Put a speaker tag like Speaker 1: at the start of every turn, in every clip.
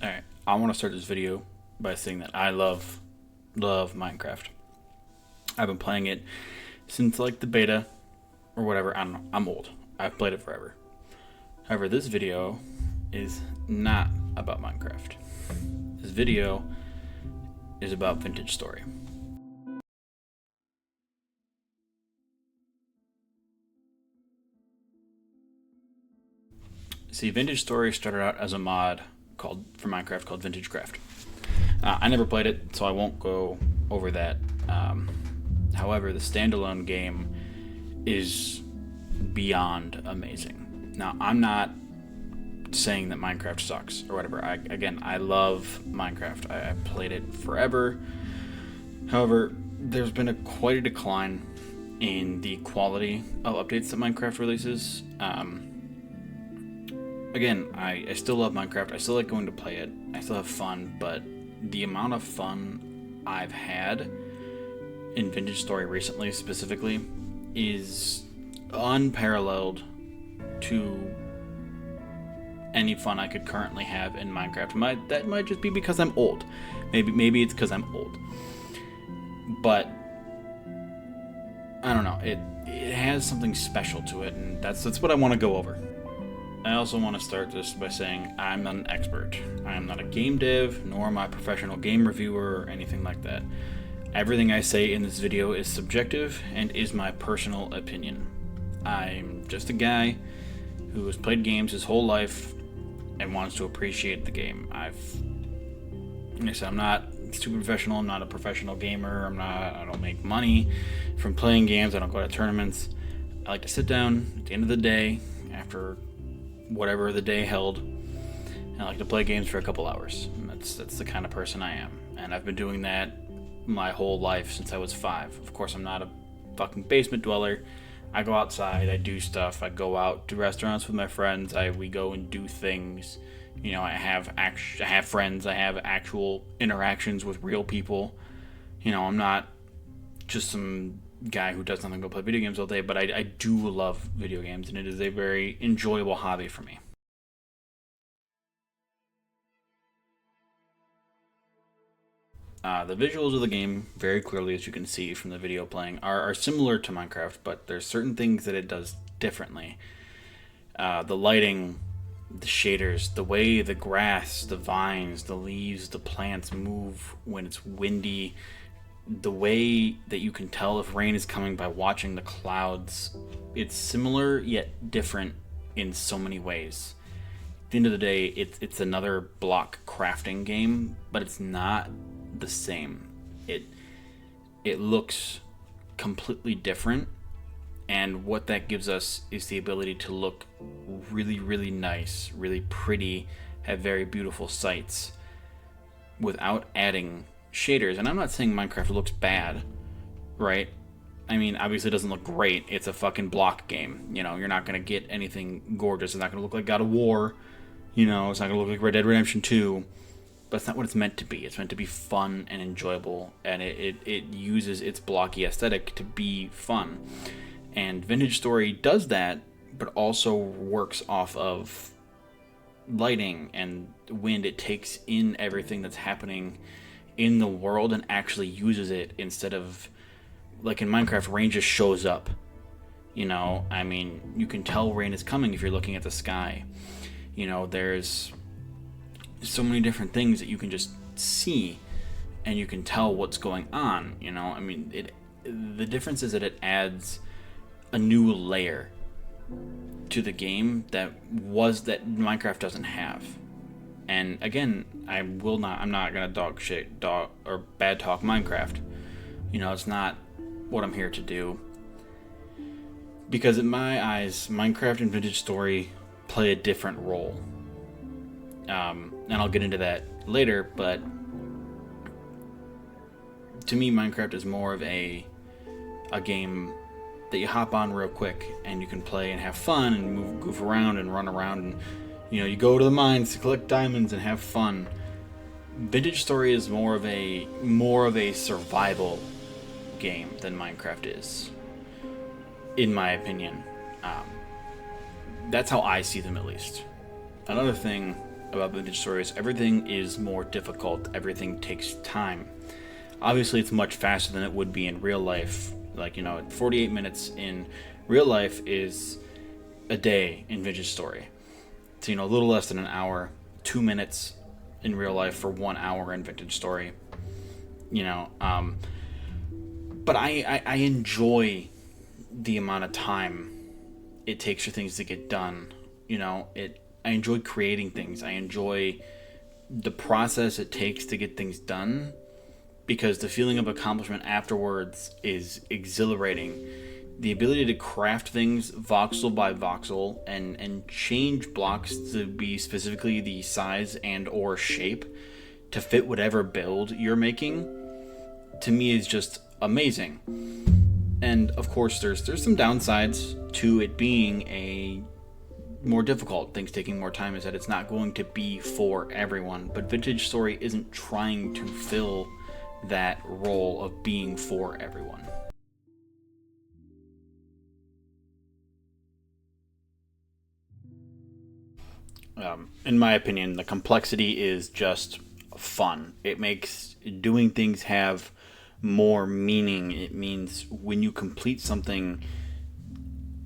Speaker 1: Alright, I want to start this video by saying that I love Minecraft. I've been playing it since like the beta or whatever. I don't know. I'm old. I've played it forever. However, this video is not about Minecraft. This video is about Vintage Story. See, Vintage Story started out as a mod for Minecraft called Vintage Craft. I never played it, so I won't go over that. However, the standalone game is beyond amazing. Now, I'm not saying that Minecraft sucks or whatever. I love Minecraft. I played it forever. However, there's been quite a decline in the quality of updates that Minecraft releases. I still love Minecraft. I still like going to play it. I still have fun, but the amount of fun I've had in Vintage Story recently, specifically, is unparalleled to any fun I could currently have in Minecraft. That might just be because I'm old. Maybe it's because I'm old. But I don't know. It has something special to it, and that's what I want to go over. I also want to start this by saying I'm not an expert. I am not a game dev, nor am I a professional game reviewer or anything like that. Everything I say in this video is subjective and is my personal opinion. I'm just a guy who has played games his whole life and wants to appreciate the game. Like I said, I'm not super professional. I'm not a professional gamer. I don't make money from playing games. I don't go to tournaments. I like to sit down at the end of the day after whatever the day held, and I like to play games for a couple hours. And that's the kind of person I am, and I've been doing that my whole life since I was 5. Of course, I'm not a fucking basement dweller. I go outside, I do stuff. I go out to restaurants with my friends. We go and do things. You know, I have friends. I have actual interactions with real people. You know, I'm not just some guy who does nothing but play video games all day, but I do love video games, and it is a very enjoyable hobby for me. The visuals of the game, very clearly as you can see from the video playing, are similar to Minecraft, but there's certain things that it does differently. The lighting, the shaders, the way the grass, the vines, the leaves, the plants move when it's windy, the way that you can tell if rain is coming by watching the clouds. It's similar yet different in so many ways. At the end of the day, it's another block crafting game, but it's not the same. It looks completely different, and what that gives us is the ability to look really, really nice, really pretty, have very beautiful sights without adding shaders. And I'm not saying Minecraft looks bad, right? I mean, obviously it doesn't look great. It's a fucking block game. You know, you're not going to get anything gorgeous. It's not going to look like God of War. You know, it's not going to look like Red Dead Redemption 2. But it's not what it's meant to be. It's meant to be fun and enjoyable. And it uses its blocky aesthetic to be fun. And Vintage Story does that, but also works off of lighting and wind. It takes in everything that's happening in the world and actually uses it, instead of, like in Minecraft, rain just shows up. You know, I mean, you can tell rain is coming if you're looking at the sky. You know, there's so many different things that you can just see and you can tell what's going on. You know, I mean, the difference is that it adds a new layer to the game that Minecraft doesn't have. And again, I'm not gonna dog or bad talk Minecraft. You know, it's not what I'm here to do. Because in my eyes, Minecraft and Vintage Story play a different role. And I'll get into that later, but to me, Minecraft is more of a game that you hop on real quick and you can play and have fun and goof around and run around, and you know, you go to the mines to collect diamonds and have fun. Vintage Story is more of a survival game than Minecraft is, in my opinion. That's how I see them, at least. Another thing about Vintage Story is everything is more difficult. Everything takes time. Obviously, it's much faster than it would be in real life. Like, 48 minutes in real life is a day in Vintage Story. So, a little less than an hour, 2 minutes in real life for 1 hour in Vintage Story. But I enjoy the amount of time it takes for things to get done. I enjoy creating things. I enjoy the process it takes to get things done, because the feeling of accomplishment afterwards is exhilarating. The ability to craft things voxel by voxel and change blocks to be specifically the size and or shape to fit whatever build you're making, to me, is just amazing. And of course there's some downsides to it being a more difficult, things taking more time, is that it's not going to be for everyone. But Vintage Story isn't trying to fill that role of being for everyone. In my opinion, the complexity is just fun. It makes doing things have more meaning. It means when you complete something,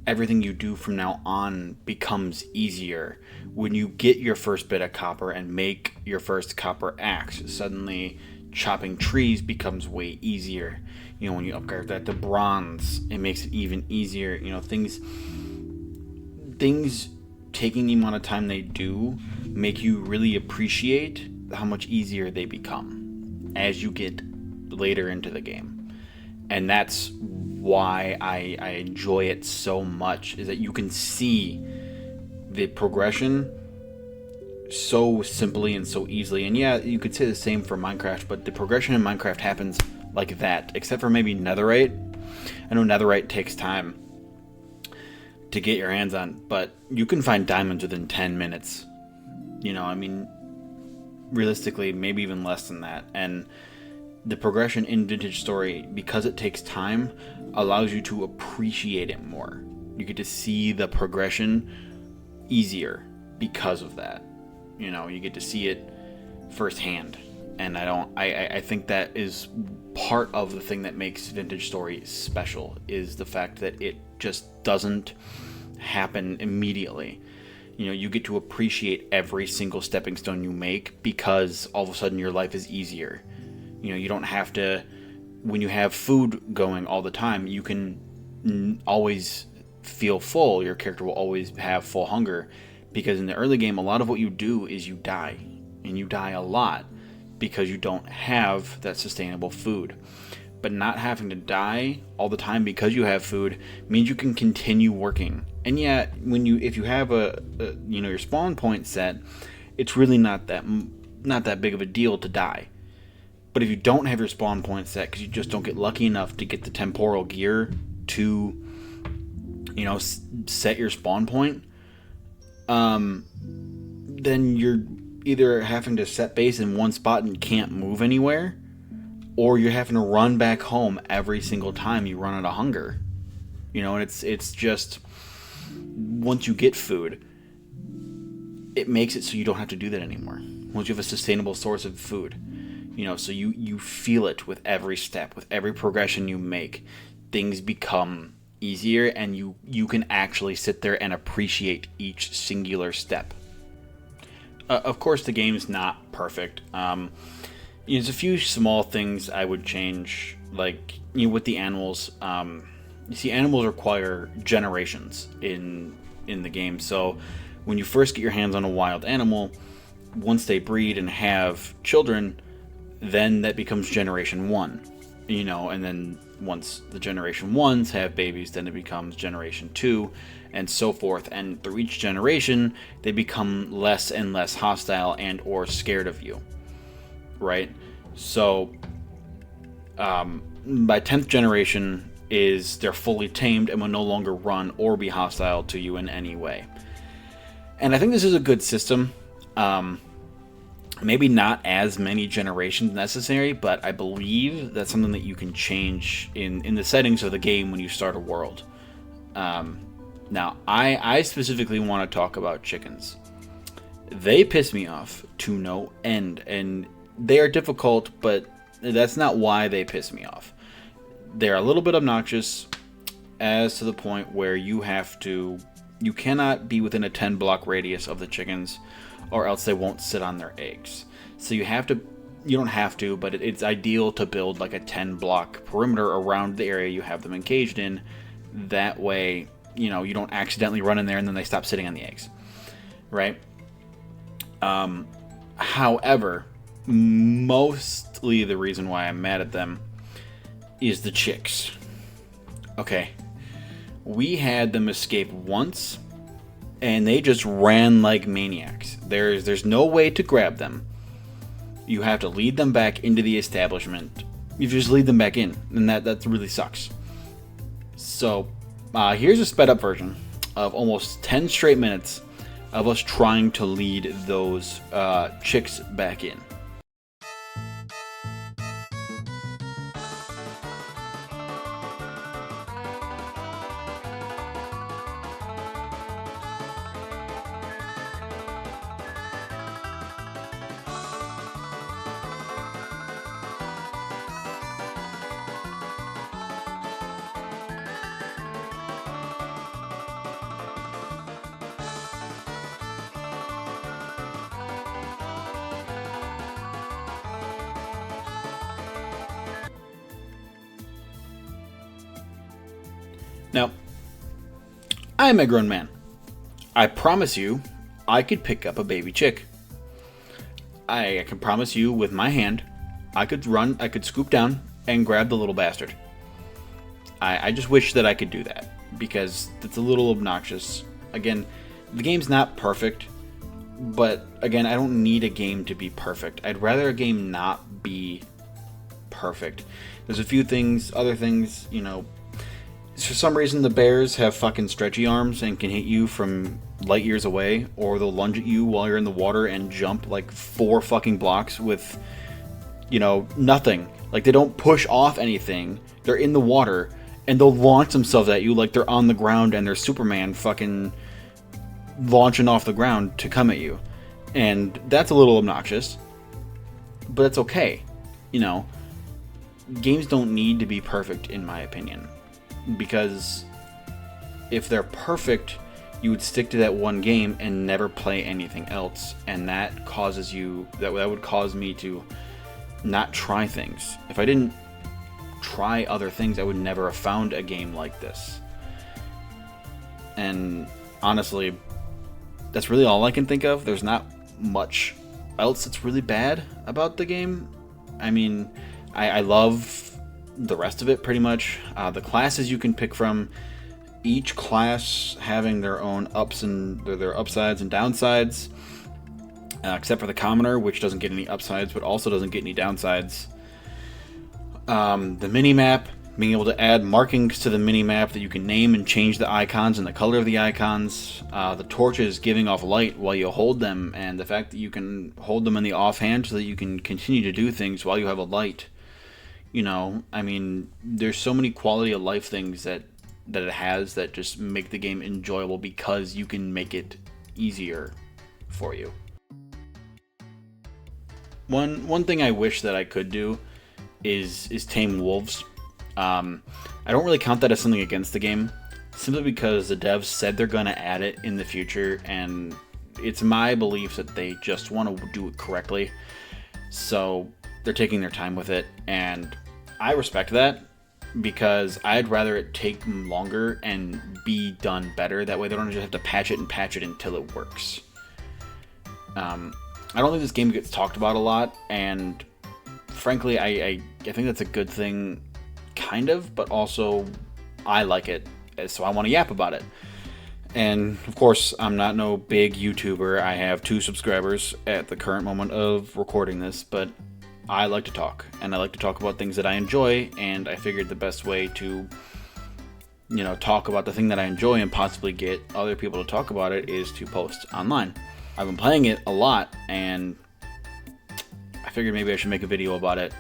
Speaker 1: everything you do from now on becomes easier. When you get your first bit of copper and make your first copper axe, suddenly chopping trees becomes way easier. When you upgrade that to bronze, it makes it even easier. Things taking the amount of time they do make you really appreciate how much easier they become as you get later into the game. And that's why I enjoy it so much, is that you can see the progression so simply and so easily. And yeah, you could say the same for Minecraft, but the progression in Minecraft happens like that, except for maybe Netherite. I know Netherite takes time to get your hands on, but you can find diamonds within 10 minutes. Realistically, maybe even less than that. And the progression in Vintage Story, because it takes time, allows you to appreciate it more. You get to see the progression easier because of that. You get to see it firsthand. And I think that is part of the thing that makes Vintage Story special, is the fact that it just doesn't happen immediately. You get to appreciate every single stepping stone you make, because all of a sudden your life is easier. You don't have to, when you have food going all the time, you can always feel full. Your character will always have full hunger, because in the early game, a lot of what you do is you die, and you die a lot because you don't have that sustainable food. But not having to die all the time because you have food means you can continue working. And yeah, if you have your spawn point set, it's really not that big of a deal to die. But if you don't have your spawn point set, because you just don't get lucky enough to get the temporal gear to, set your spawn point, then you're either having to set base in one spot and can't move anywhere, or you're having to run back home every single time you run out of hunger. And it's just, once you get food, it makes it so you don't have to do that anymore. Once you have a sustainable source of food, so you feel it with every step, with every progression you make. Things become easier, and you can actually sit there and appreciate each singular step. Of course, the game's not perfect. There's a few small things I would change, like with the animals. You see, animals require generations in the game. So when you first get your hands on a wild animal, once they breed and have children, then that becomes generation 1. And then once the generation 1s have babies, then it becomes generation 2, and so forth. And through each generation, they become less and less hostile and or scared of you. Right? So by 10th generation they're fully tamed and will no longer run or be hostile to you in any way. And I think this is a good system. Maybe not as many generations necessary, but I believe that's something that you can change in the settings of the game when you start a world. Now, I specifically want to talk about chickens. They piss me off to no end, and they are difficult, but that's not why they piss me off. They're a little bit obnoxious, as to the point where you cannot be within a 10 block radius of the chickens, or else they won't sit on their eggs. So you don't have to, but it's ideal to build like a 10 block perimeter around the area you have them encaged in. That way, you don't accidentally run in there and then they stop sitting on the eggs, right? However, mostly the reason why I'm mad at them is the chicks. Okay, we had them escape once, and they just ran like maniacs. There's no way to grab them. You have to lead them back into the establishment. You just lead them back in, and that really sucks. So, here's a sped up version of almost 10 straight minutes of us trying to lead those chicks back in. Now, I'm a grown man. I promise you, I could pick up a baby chick. I can promise you with my hand, I could scoop down and grab the little bastard. I just wish that I could do that, because it's a little obnoxious. Again, the game's not perfect, but again, I don't need a game to be perfect. I'd rather a game not be perfect. There's a few other things, for some reason the bears have fucking stretchy arms and can hit you from light years away, or they'll lunge at you while you're in the water and jump like 4 fucking blocks with, nothing. Like, they don't push off anything. They're in the water and they'll launch themselves at you like they're on the ground and they're Superman fucking launching off the ground to come at you. And that's a little obnoxious, but it's okay. Games don't need to be perfect, in my opinion. Because if they're perfect, you would stick to that one game and never play anything else, and that would cause me to not try things. If I didn't try other things, I would never have found a game like this. And honestly, that's really all I can think of. There's not much else that's really bad about the game. I mean, I love the rest of it pretty much. The classes you can pick from, each class having their own their upsides and downsides, except for the commoner, which doesn't get any upsides but also doesn't get any downsides. The mini-map, being able to add markings to the mini-map that you can name and change the icons and the color of the icons. The torches giving off light while you hold them, and the fact that you can hold them in the offhand so that you can continue to do things while you have a light. There's so many quality of life things that it has that just make the game enjoyable, because you can make it easier for you. One thing I wish that I could do is tame wolves. I don't really count that as something against the game, simply because the devs said they're going to add it in the future, and it's my belief that they just want to do it correctly. So they're taking their time with it, and I respect that, because I'd rather it take longer and be done better. That way they don't just have to patch it until it works. I don't think this game gets talked about a lot, and frankly, I think that's a good thing, kind of, but also I like it, so I want to yap about it. And of course, I'm not no big YouTuber. I have 2 subscribers at the current moment of recording this, but I like to talk, and I like to talk about things that I enjoy, and I figured the best way to, talk about the thing that I enjoy and possibly get other people to talk about it is to post online. I've been playing it a lot, and I figured maybe I should make a video about it.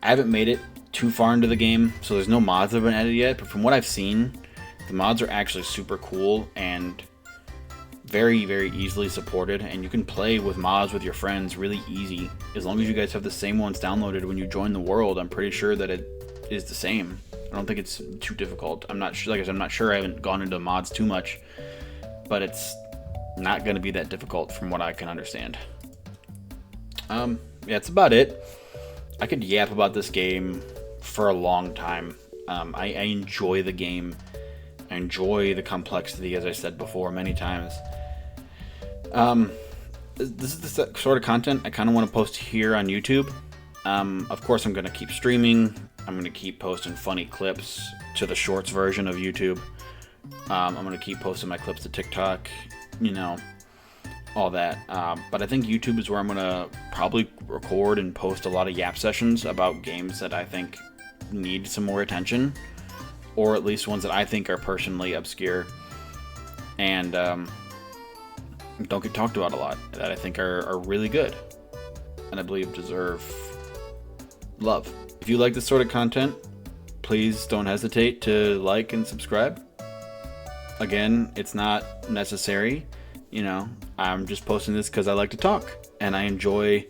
Speaker 1: I haven't made it too far into the game, so there's no mods that have been added yet, but from what I've seen, the mods are actually super cool, and very, very easily supported, and you can play with mods with your friends really easy. As long as you guys have the same ones downloaded when you join the world, I'm pretty sure that it is the same. I don't think it's too difficult. I'm not sure, like I said, I'm not sure, I haven't gone into mods too much, but it's not going to be that difficult from what I can understand. Yeah, that's about it. I could yap about this game for a long time. I enjoy the game. I enjoy the complexity, as I said before many times. This is the sort of content I kind of want to post here on YouTube. Of course, I'm going to keep streaming. I'm going to keep posting funny clips to the shorts version of YouTube. I'm going to keep posting my clips to TikTok, you know, all that. But I think YouTube is where I'm going to probably record and post a lot of yap sessions about games that I think need some more attention, or at least ones that I think are personally obscure and don't get talked about a lot, that I think are really good and I believe deserve love. If you like this sort of content, please don't hesitate to like and subscribe. Again, it's not necessary, you know, I'm just posting this because I like to talk and I enjoy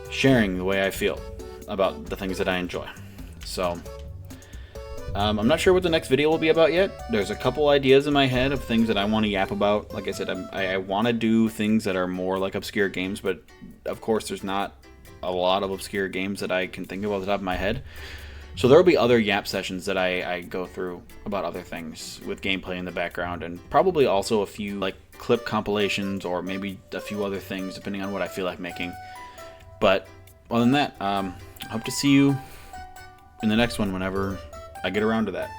Speaker 1: sharing the way I feel about the things that I enjoy. So I'm not sure what the next video will be about yet. There's a couple ideas in my head of things that I want to yap about. Like I said, I want to do things that are more like obscure games, but of course there's not a lot of obscure games that I can think of off the top of my head. So there will be other yap sessions that I go through about other things with gameplay in the background, and probably also a few like clip compilations or maybe a few other things depending on what I feel like making. But other than that, I hope to see you in the next one whenever I get around to that.